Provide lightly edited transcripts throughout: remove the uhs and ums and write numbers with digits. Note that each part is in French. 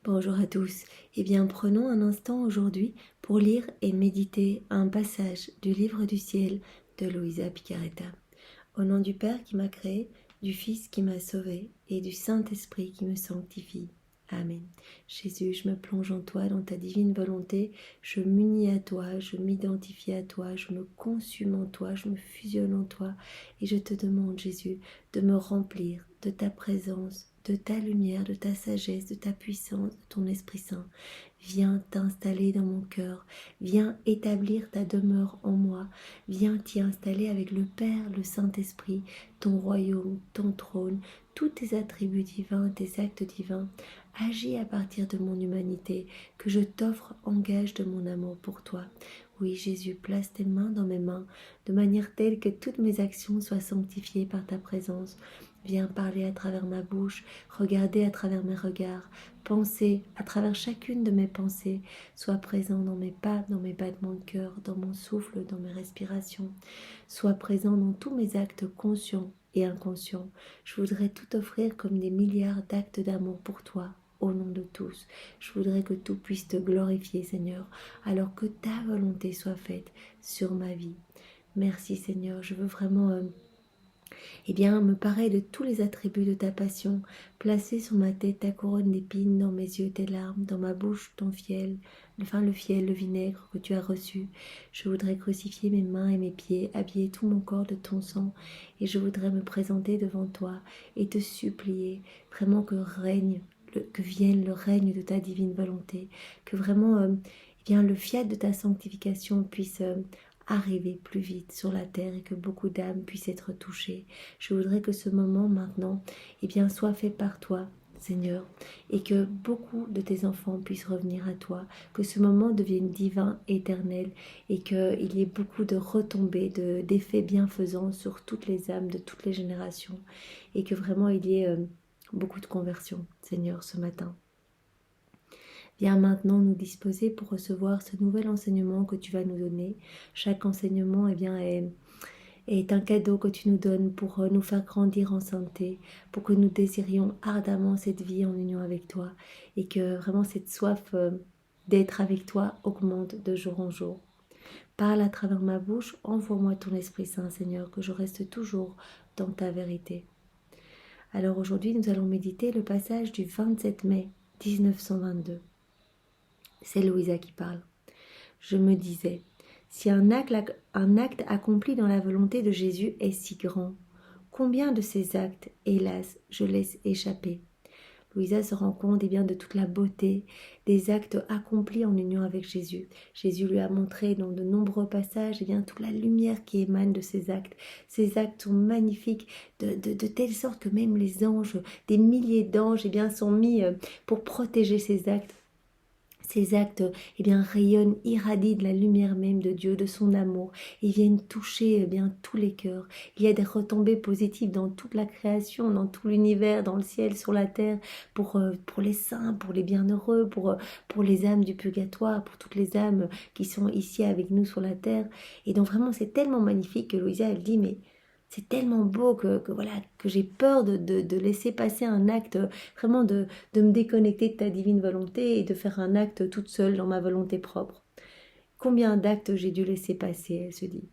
Bonjour à tous. Eh bien, prenons un instant aujourd'hui pour lire et méditer un passage du livre du ciel de Luisa Picaretta. Au nom du Père qui m'a créé, du Fils qui m'a sauvé et du Saint-Esprit qui me sanctifie. Amen. Jésus, je me plonge en toi, dans ta divine volonté, je m'unis à toi, je m'identifie à toi, je me consume en toi, je me fusionne en toi et je te demande, Jésus, de me remplir de ta présence, de ta lumière, de ta sagesse, de ta puissance, de ton Esprit Saint. Viens t'installer dans mon cœur, viens établir ta demeure en moi, viens t'y installer avec le Père, le Saint-Esprit, ton royaume, ton trône, tous tes attributs divins, tes actes divins. Agis à partir de mon humanité, que je t'offre en gage de mon amour pour toi. Oui, Jésus, place tes mains dans mes mains, de manière telle que toutes mes actions soient sanctifiées par ta présence. Viens parler à travers ma bouche, regarder à travers mes regards, penser à travers chacune de mes pensées, sois présent dans mes pas, dans mes battements de cœur, dans mon souffle, dans mes respirations. Sois présent dans tous mes actes conscients et inconscients. Je voudrais tout offrir comme des milliards d'actes d'amour pour toi, au nom de tous. Je voudrais que tout puisse te glorifier, Seigneur, alors que ta volonté soit faite sur ma vie. Merci, Seigneur. Je veux vraiment me parer de tous les attributs de ta passion, placer sur ma tête ta couronne d'épines, dans mes yeux tes larmes, dans ma bouche ton fiel, le fiel, le vinaigre que tu as reçu. Je voudrais crucifier mes mains et mes pieds, habiller tout mon corps de ton sang, et je voudrais me présenter devant toi et te supplier vraiment que vienne le règne de ta divine volonté, que vraiment le fiat de ta sanctification puisse arriver plus vite sur la terre et que beaucoup d'âmes puissent être touchées. Je voudrais que ce moment maintenant soit fait par toi, Seigneur, et que beaucoup de tes enfants puissent revenir à toi, que ce moment devienne divin, éternel, et qu'il y ait beaucoup de retombées, d'effets bienfaisants sur toutes les âmes de toutes les générations, et que vraiment il y ait beaucoup de conversions, Seigneur, ce matin. Viens maintenant nous disposer pour recevoir ce nouvel enseignement que tu vas nous donner. Chaque enseignement est un cadeau que tu nous donnes pour nous faire grandir en santé, pour que nous désirions ardemment cette vie en union avec toi et que vraiment cette soif d'être avec toi augmente de jour en jour. Parle à travers ma bouche, envoie-moi ton Esprit Saint, Seigneur, que je reste toujours dans ta vérité. Alors aujourd'hui, nous allons méditer le passage du 27 mai 1922. C'est Luisa qui parle. Je me disais, si un acte accompli dans la volonté de Jésus est si grand, combien de ces actes, hélas, je laisse échapper? Luisa se rend compte de toute la beauté des actes accomplis en union avec Jésus. Jésus lui a montré dans de nombreux passages toute la lumière qui émane de ces actes. Ces actes sont magnifiques de telle sorte que même les anges, des milliers d'anges sont mis pour protéger ces actes. Ces actes rayonnent, irradient de la lumière même de Dieu, de son amour, et viennent toucher tous les cœurs. Il y a des retombées positives dans toute la création, dans tout l'univers, dans le ciel, sur la terre, pour les saints, pour les bienheureux, pour les âmes du purgatoire, pour toutes les âmes qui sont ici avec nous sur la terre. Et donc vraiment c'est tellement magnifique que Luisa elle dit mais c'est tellement beau que j'ai peur de laisser passer un acte, vraiment de me déconnecter de ta divine volonté et de faire un acte toute seule dans ma volonté propre. Combien d'actes j'ai dû laisser passer, elle se dit.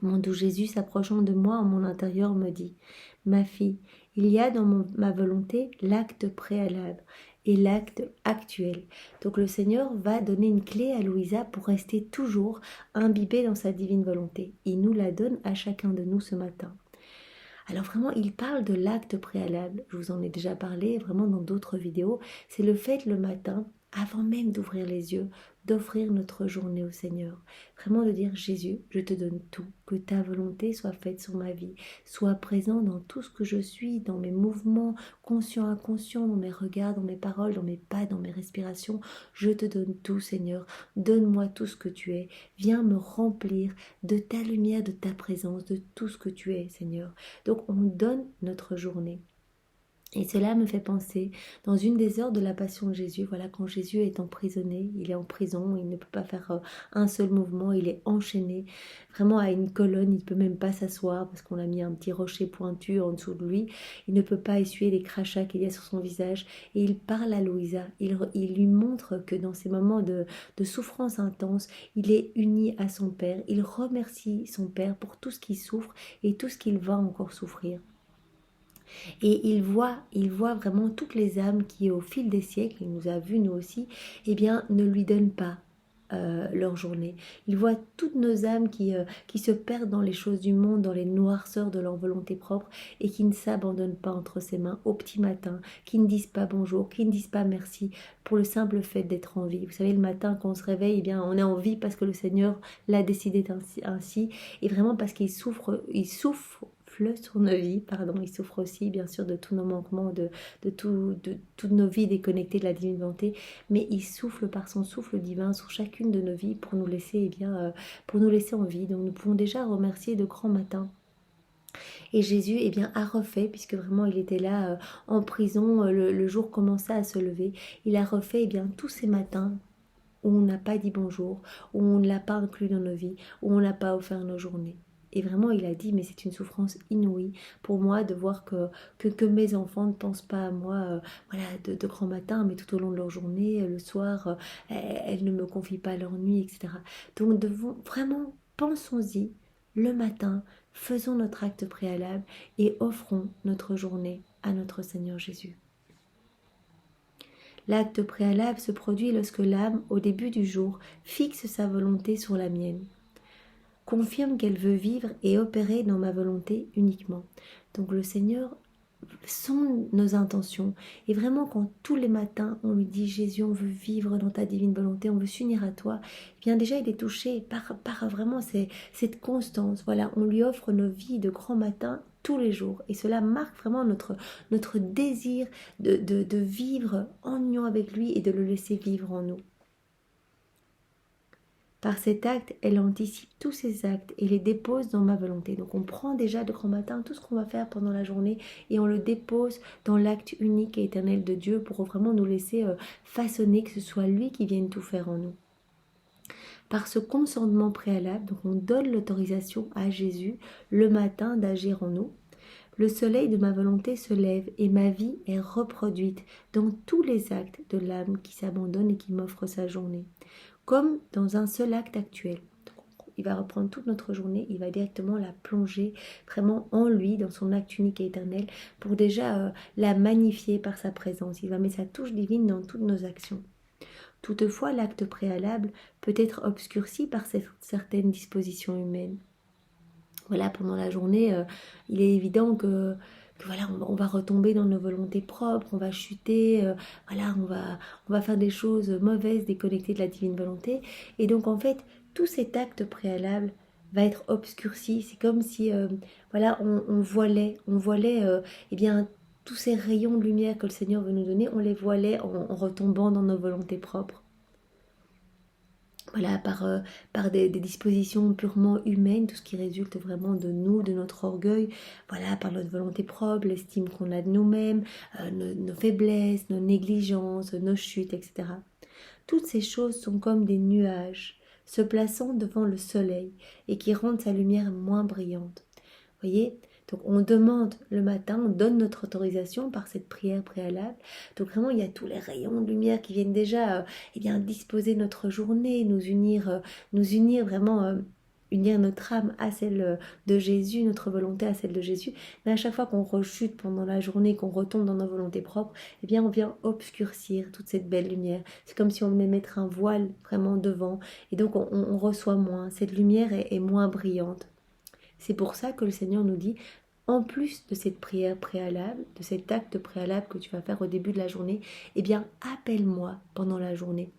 Mon doux Jésus s'approchant de moi en mon intérieur me dit « Ma fille, il y a dans ma volonté l'acte préalable et l'acte actuel. » Donc le Seigneur va donner une clé à Luisa pour rester toujours imbibée dans sa divine volonté. Il nous la donne à chacun de nous ce matin. Alors vraiment, il parle de l'acte préalable. Je vous en ai déjà parlé vraiment dans d'autres vidéos. C'est le fait le matin, avant même d'ouvrir les yeux, d'offrir notre journée au Seigneur. Vraiment de dire Jésus, je te donne tout, que ta volonté soit faite sur ma vie, soit présent dans tout ce que je suis, dans mes mouvements, conscients, inconscients, dans mes regards, dans mes paroles, dans mes pas, dans mes respirations. Je te donne tout, Seigneur. Donne-moi tout ce que tu es. Viens me remplir de ta lumière, de ta présence, de tout ce que tu es, Seigneur. Donc on donne notre journée. Et cela me fait penser, dans une des heures de la Passion de Jésus, voilà, quand Jésus est emprisonné, il est en prison, il ne peut pas faire un seul mouvement, il est enchaîné vraiment à une colonne, il ne peut même pas s'asseoir parce qu'on a mis un petit rocher pointu en dessous de lui, il ne peut pas essuyer les crachats qu'il y a sur son visage, et il parle à Louisa, il lui montre que dans ces moments de souffrance intense, il est uni à son Père, il remercie son Père pour tout ce qu'il souffre et tout ce qu'il va encore souffrir. Et il voit vraiment toutes les âmes qui, au fil des siècles, il nous a vus nous aussi, eh bien, ne lui donnent pas leur journée. Il voit toutes nos âmes qui se perdent dans les choses du monde, dans les noirceurs de leur volonté propre et qui ne s'abandonnent pas entre ses mains au petit matin, qui ne disent pas bonjour, qui ne disent pas merci pour le simple fait d'être en vie. Vous savez, le matin quand on se réveille, eh bien, on est en vie parce que le Seigneur l'a décidé ainsi et vraiment parce qu'il souffre sur nos vies, pardon, il souffre aussi bien sûr de tous nos manquements, de toutes nos vies déconnectées de la divine volonté, mais il souffle par son souffle divin sur chacune de nos vies pour nous laisser, pour nous laisser en vie. Donc nous pouvons déjà remercier de grands matins. Et Jésus a refait, puisque vraiment il était là en prison, le jour commençait à se lever, il a refait tous ces matins où on n'a pas dit bonjour, où on ne l'a pas inclus dans nos vies, où on n'a pas offert nos journées. Et vraiment, il a dit, mais c'est une souffrance inouïe pour moi de voir que mes enfants ne pensent pas à moi de grand matin, mais tout au long de leur journée, le soir, elles ne me confient pas leur nuit, etc. Donc, vraiment, pensons-y le matin, faisons notre acte préalable et offrons notre journée à notre Seigneur Jésus. L'acte préalable se produit lorsque l'âme, au début du jour, fixe sa volonté sur la mienne, confirme qu'elle veut vivre et opérer dans ma volonté uniquement. Donc le Seigneur sont nos intentions. Et vraiment, quand tous les matins, on lui dit « Jésus, on veut vivre dans ta divine volonté, on veut s'unir à toi », eh bien déjà, il est touché par vraiment cette constance. Voilà, on lui offre nos vies de grand matin tous les jours. Et cela marque vraiment notre désir de vivre en union avec lui et de le laisser vivre en nous. Par cet acte, elle anticipe tous ces actes et les dépose dans ma volonté. Donc on prend déjà de grand matin tout ce qu'on va faire pendant la journée et on le dépose dans l'acte unique et éternel de Dieu pour vraiment nous laisser façonner, que ce soit lui qui vienne tout faire en nous. Par ce consentement préalable, donc on donne l'autorisation à Jésus le matin d'agir en nous. Le soleil de ma volonté se lève et ma vie est reproduite dans tous les actes de l'âme qui s'abandonne et qui m'offre sa journée. Comme dans un seul acte actuel. Donc, il va reprendre toute notre journée, il va directement la plonger vraiment en lui, dans son acte unique et éternel, pour déjà la magnifier par sa présence. Il va mettre sa touche divine dans toutes nos actions. Toutefois, l'acte préalable peut être obscurci par certaines dispositions humaines. Voilà, pendant la journée, il est évident que voilà, on va retomber dans nos volontés propres, on va chuter, voilà, on va faire des choses mauvaises, déconnectées de la divine volonté. Et donc en fait, tout cet acte préalable va être obscurci. C'est comme si voilà, on voilait tous ces rayons de lumière que le Seigneur veut nous donner, on les voilait en retombant dans nos volontés propres. Voilà, par des dispositions purement humaines, tout ce qui résulte vraiment de nous, de notre orgueil, voilà, par notre volonté propre, l'estime qu'on a de nous-mêmes, nos faiblesses, nos négligences, nos chutes, etc. Toutes ces choses sont comme des nuages se plaçant devant le soleil et qui rendent sa lumière moins brillante. Voyez ? Donc on demande le matin, on donne notre autorisation par cette prière préalable. Donc vraiment il y a tous les rayons de lumière qui viennent déjà disposer notre journée, nous unir vraiment, unir notre âme à celle de Jésus, notre volonté à celle de Jésus. Mais à chaque fois qu'on rechute pendant la journée, qu'on retombe dans nos volontés propres, on vient obscurcir toute cette belle lumière. C'est comme si on venait mettre un voile vraiment devant et donc on reçoit moins, cette lumière est moins brillante. C'est pour ça que le Seigneur nous dit, en plus de cette prière préalable, de cet acte préalable que tu vas faire au début de la journée, appelle-moi pendant la journée.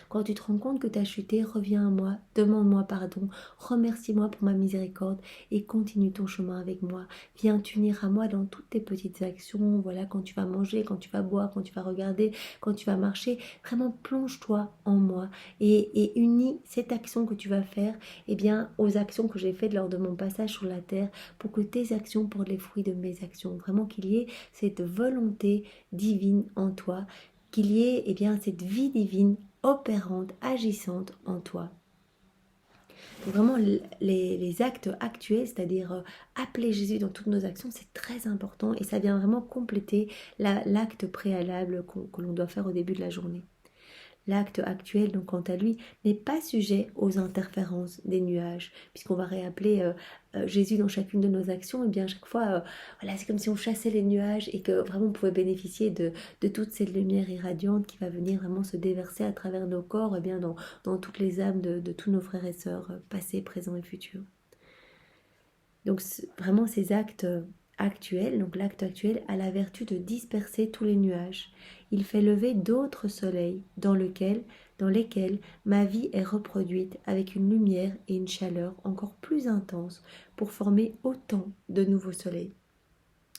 Quand tu te rends compte que tu as chuté, reviens à moi, demande-moi pardon, remercie-moi pour ma miséricorde et continue ton chemin avec moi. Viens t'unir à moi dans toutes tes petites actions, voilà, quand tu vas manger, quand tu vas boire, quand tu vas regarder, quand tu vas marcher. Vraiment, plonge-toi en moi et unis cette action que tu vas faire aux actions que j'ai faites lors de mon passage sur la terre pour que tes actions portent les fruits de mes actions. Vraiment qu'il y ait cette volonté divine en toi, qu'il y ait cette vie divine opérante, agissante en toi. Donc vraiment, les actes actuels, c'est-à-dire appeler Jésus dans toutes nos actions, c'est très important et ça vient vraiment compléter l'acte préalable que l'on doit faire au début de la journée. L'acte actuel, donc quant à lui, n'est pas sujet aux interférences des nuages, puisqu'on va réappeler Jésus dans chacune de nos actions, et bien à chaque fois, voilà, c'est comme si on chassait les nuages et que vraiment on pouvait bénéficier de toute cette lumière irradiante qui va venir vraiment se déverser à travers nos corps, et bien dans toutes les âmes de tous nos frères et sœurs, passés, présents et futurs. Donc vraiment ces actes actuels, donc l'acte actuel a la vertu de disperser tous les nuages. Il fait lever d'autres soleils dans lesquels ma vie est reproduite avec une lumière et une chaleur encore plus intenses pour former autant de nouveaux soleils.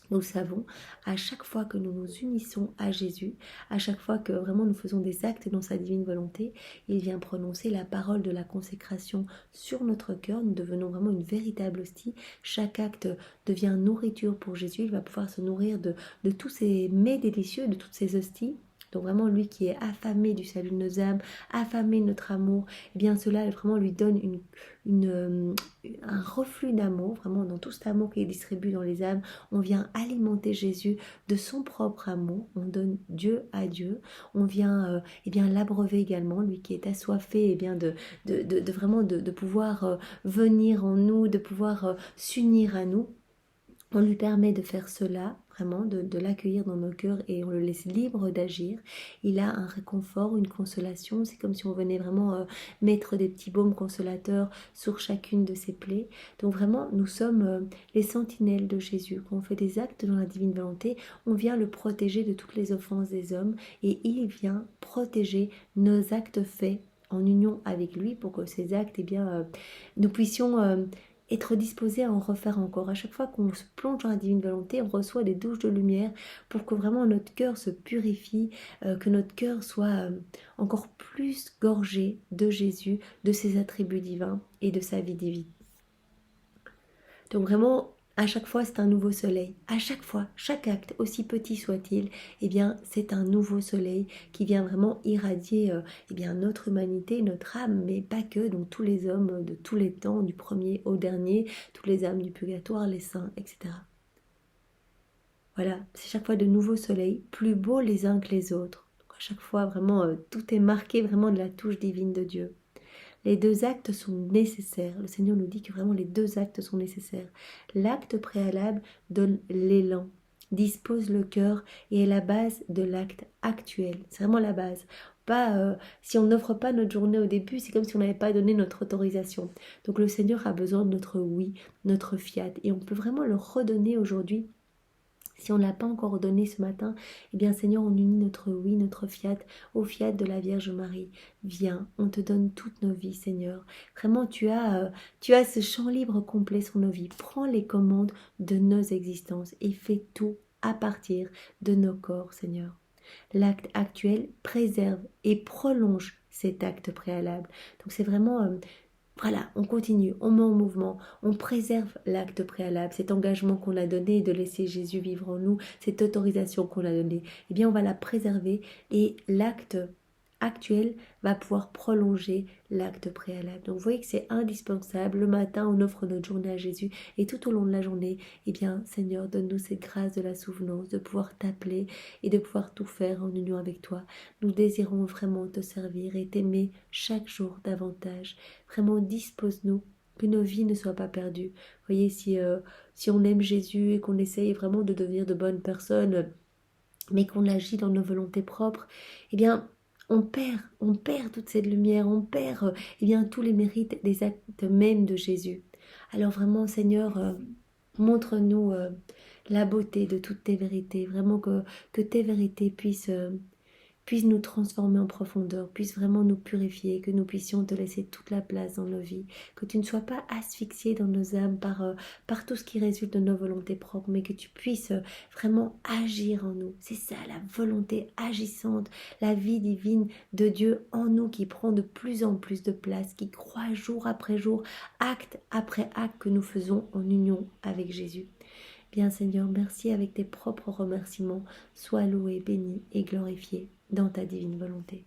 Nous savons, à chaque fois que nous nous unissons à Jésus, à chaque fois que vraiment nous faisons des actes dans sa divine volonté, il vient prononcer la parole de la consécration sur notre cœur. Nous devenons vraiment une véritable hostie. Chaque acte devient nourriture pour Jésus. Il va pouvoir se nourrir de tous ces mets délicieux, de toutes ces hosties. Donc vraiment, lui qui est affamé du salut de nos âmes, affamé de notre amour, cela vraiment lui donne un reflux d'amour, vraiment dans tout cet amour qui est distribué dans les âmes. On vient alimenter Jésus de son propre amour, on donne Dieu à Dieu, on vient l'abreuver également, lui qui est assoiffé de pouvoir venir en nous, de pouvoir s'unir à nous. On lui permet de faire cela, vraiment, de l'accueillir dans nos cœurs et on le laisse libre d'agir. Il a un réconfort, une consolation. C'est comme si on venait vraiment mettre des petits baumes consolateurs sur chacune de ses plaies. Donc vraiment, nous sommes les sentinelles de Jésus. Quand on fait des actes dans la divine volonté, on vient le protéger de toutes les offenses des hommes et il vient protéger nos actes faits en union avec lui pour que ces actes, nous puissions être disposé à en refaire encore. À chaque fois qu'on se plonge dans la divine volonté, on reçoit des douches de lumière pour que vraiment notre cœur se purifie, que notre cœur soit encore plus gorgé de Jésus, de ses attributs divins et de sa vie divine. Donc vraiment, à chaque fois, c'est un nouveau soleil. À chaque fois, chaque acte, aussi petit soit-il, c'est un nouveau soleil qui vient vraiment irradier notre humanité, notre âme, mais pas que, donc tous les hommes de tous les temps, du premier au dernier, toutes les âmes du purgatoire, les saints, etc. Voilà, c'est chaque fois de nouveaux soleils, plus beaux les uns que les autres. Donc à chaque fois, vraiment, tout est marqué vraiment de la touche divine de Dieu. Les deux actes sont nécessaires. Le Seigneur nous dit que vraiment les deux actes sont nécessaires. L'acte préalable donne l'élan, dispose le cœur et est la base de l'acte actuel. C'est vraiment la base. Si on n'offre pas notre journée au début, c'est comme si on n'avait pas donné notre autorisation. Donc le Seigneur a besoin de notre oui, notre fiat. Et on peut vraiment le redonner aujourd'hui. Si on ne l'a pas encore donné ce matin, Seigneur, on unit notre oui, notre fiat au fiat de la Vierge Marie. Viens, on te donne toutes nos vies, Seigneur. Vraiment, tu as ce champ libre complet sur nos vies. Prends les commandes de nos existences et fais tout à partir de nos corps, Seigneur. L'acte actuel préserve et prolonge cet acte préalable. Donc c'est vraiment... Voilà, on continue, on met en mouvement, on préserve l'acte préalable, cet engagement qu'on a donné de laisser Jésus vivre en nous, cette autorisation qu'on a donnée, on va la préserver et l'acte actuel va pouvoir prolonger l'acte préalable. Donc vous voyez que c'est indispensable. Le matin, on offre notre journée à Jésus et tout au long de la journée, Seigneur, donne-nous cette grâce de la souvenance, de pouvoir t'appeler et de pouvoir tout faire en union avec toi. Nous désirons vraiment te servir et t'aimer chaque jour davantage. Vraiment, dispose-nous que nos vies ne soient pas perdues. Vous voyez, si on aime Jésus et qu'on essaye vraiment de devenir de bonnes personnes, mais qu'on agit dans nos volontés propres, on perd toute cette lumière, on perd tous les mérites des actes même de Jésus. Alors vraiment, Seigneur, montre-nous la beauté de toutes tes vérités, vraiment que tes vérités puissent puisse nous transformer en profondeur, puisse vraiment nous purifier, que nous puissions te laisser toute la place dans nos vies, que tu ne sois pas asphyxié dans nos âmes par tout ce qui résulte de nos volontés propres, mais que tu puisses vraiment agir en nous. C'est ça la volonté agissante, la vie divine de Dieu en nous qui prend de plus en plus de place, qui croît jour après jour, acte après acte que nous faisons en union avec Jésus. Bien Seigneur, merci avec tes propres remerciements. Sois loué, béni et glorifié dans ta divine volonté.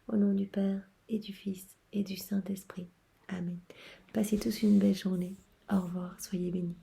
Au nom du Père et du Fils et du Saint-Esprit. Amen. Passez tous une belle journée. Au revoir, soyez bénis.